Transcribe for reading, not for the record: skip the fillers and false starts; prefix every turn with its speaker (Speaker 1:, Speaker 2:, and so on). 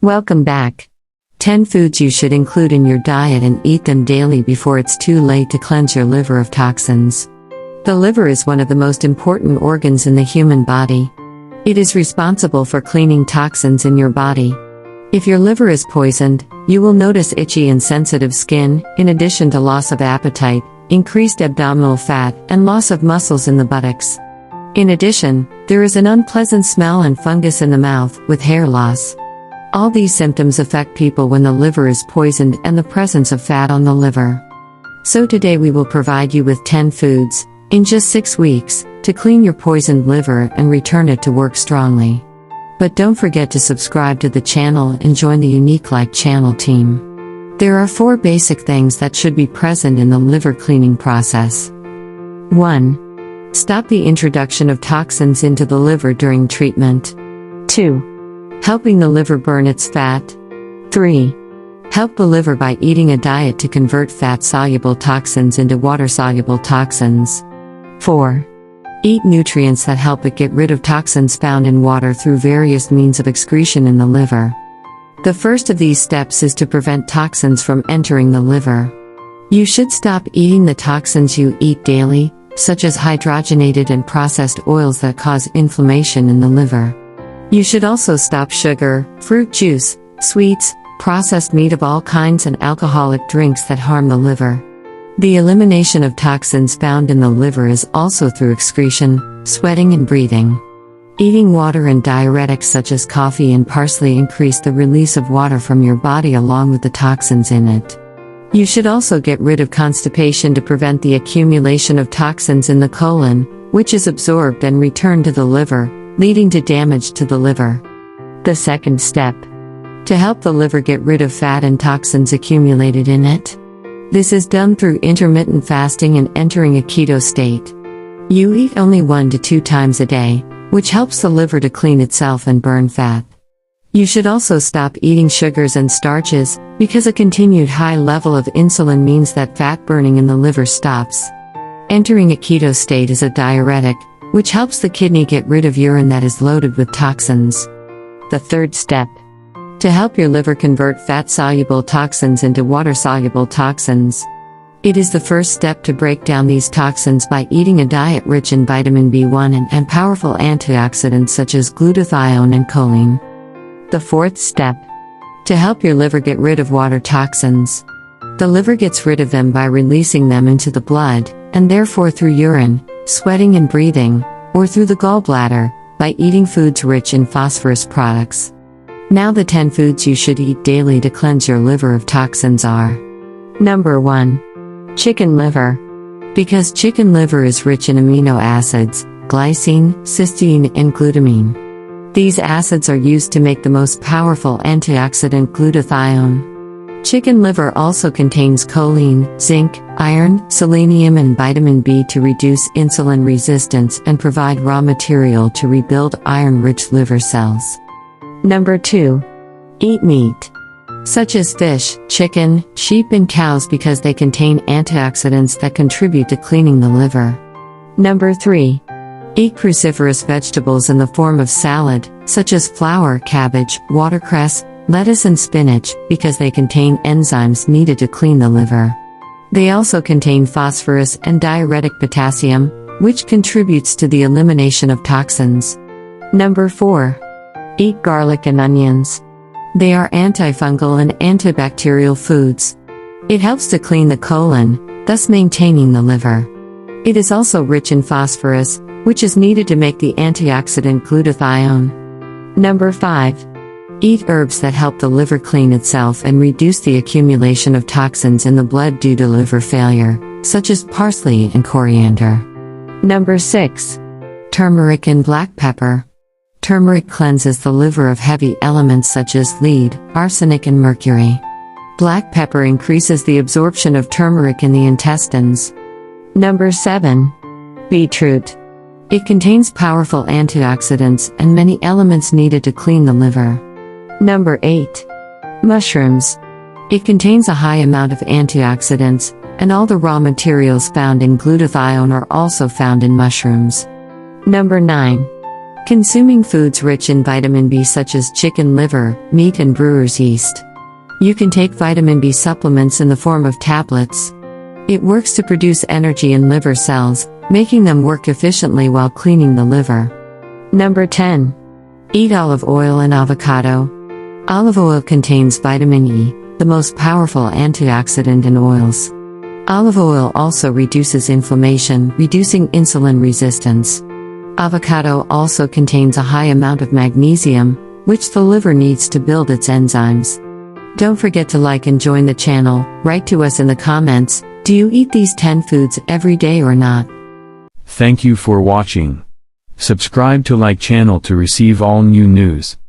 Speaker 1: Welcome back. 10 foods you should include in your diet and eat them daily before it's too late to cleanse your liver of toxins. The liver is one of the most important organs in the human body. It is responsible for cleaning toxins in your body. If your liver is poisoned, you will notice itchy and sensitive skin, in addition to loss of appetite, increased abdominal fat, and loss of muscles in the buttocks. In addition, there is an unpleasant smell and fungus in the mouth, with hair loss. All these symptoms affect people when the liver is poisoned and the presence of fat on the liver. So today we will provide you with 10 foods, in just 6 weeks, to clean your poisoned liver and return it to work strongly. But don't forget to subscribe to the channel and join the Unique Like channel team. There are 4 basic things that should be present in the liver cleaning process. 1. Stop the introduction of toxins into the liver during treatment. 2. Helping the liver burn its fat. 3. Help the liver by eating a diet to convert fat-soluble toxins into water-soluble toxins. 4. Eat nutrients that help it get rid of toxins found in water through various means of excretion in the liver. The first of these steps is to prevent toxins from entering the liver. You should stop eating the toxins you eat daily, such as hydrogenated and processed oils that cause inflammation in the liver. You should also stop sugar, fruit juice, sweets, processed meat of all kinds and alcoholic drinks that harm the liver. The elimination of toxins found in the liver is also through excretion, sweating and breathing. Eating water and diuretics such as coffee and parsley increase the release of water from your body along with the toxins in it. You should also get rid of constipation to prevent the accumulation of toxins in the colon, which is absorbed and returned to the liver, leading to damage to the liver. The second step. To help the liver get rid of fat and toxins accumulated in it. This is done through intermittent fasting and entering a keto state. You eat only 1 to 2 times a day, which helps the liver to clean itself and burn fat. You should also stop eating sugars and starches, because a continued high level of insulin means that fat burning in the liver stops. Entering a keto state is a diuretic, which helps the kidney get rid of urine that is loaded with toxins. The third step. To help your liver convert fat-soluble toxins into water-soluble toxins. It is the first step to break down these toxins by eating a diet rich in vitamin B1 and powerful antioxidants such as glutathione and choline. The fourth step. To help your liver get rid of water toxins. The liver gets rid of them by releasing them into the blood, and therefore through urine, sweating and breathing, or through the gallbladder, by eating foods rich in phosphorus products. Now the 10 foods you should eat daily to cleanse your liver of toxins are. Number 1. Chicken liver. Because chicken liver is rich in amino acids, glycine, cysteine, and glutamine. These acids are used to make the most powerful antioxidant glutathione. Chicken liver also contains choline, zinc, iron, selenium and vitamin B to reduce insulin resistance and provide raw material to rebuild iron-rich liver cells. Number 2. Eat meat. Such as fish, chicken, sheep and cows because they contain antioxidants that contribute to cleaning the liver. Number 3. Eat cruciferous vegetables in the form of salad, such as flower, cabbage, watercress, lettuce and spinach, because they contain enzymes needed to clean the liver. They also contain phosphorus and diuretic potassium, which contributes to the elimination of toxins. Number 4. Eat garlic and onions. They are antifungal and antibacterial foods. It helps to clean the colon, thus maintaining the liver. It is also rich in phosphorus, which is needed to make the antioxidant glutathione. Number 5. Eat herbs that help the liver clean itself and reduce the accumulation of toxins in the blood due to liver failure, such as parsley and coriander. Number 6. Turmeric and black pepper. Turmeric cleanses the liver of heavy elements such as lead, arsenic and mercury. Black pepper increases the absorption of turmeric in the intestines. Number 7. Beetroot. It contains powerful antioxidants and many elements needed to clean the liver. Number 8. Mushrooms. It contains a high amount of antioxidants, and all the raw materials found in glutathione are also found in mushrooms. Number 9. Consuming foods rich in vitamin B such as chicken liver, meat and brewer's yeast. You can take vitamin B supplements in the form of tablets. It works to produce energy in liver cells, making them work efficiently while cleaning the liver. Number 10. Eat olive oil and avocado. Olive oil contains vitamin E, the most powerful antioxidant in oils. Olive oil also reduces inflammation, reducing insulin resistance. Avocado also contains a high amount of magnesium, which the liver needs to build its enzymes. Don't forget to like and join the channel. Write to us in the comments, do you eat these 10 foods every day or not?
Speaker 2: Thank you for watching. Subscribe to like channel to receive all new news.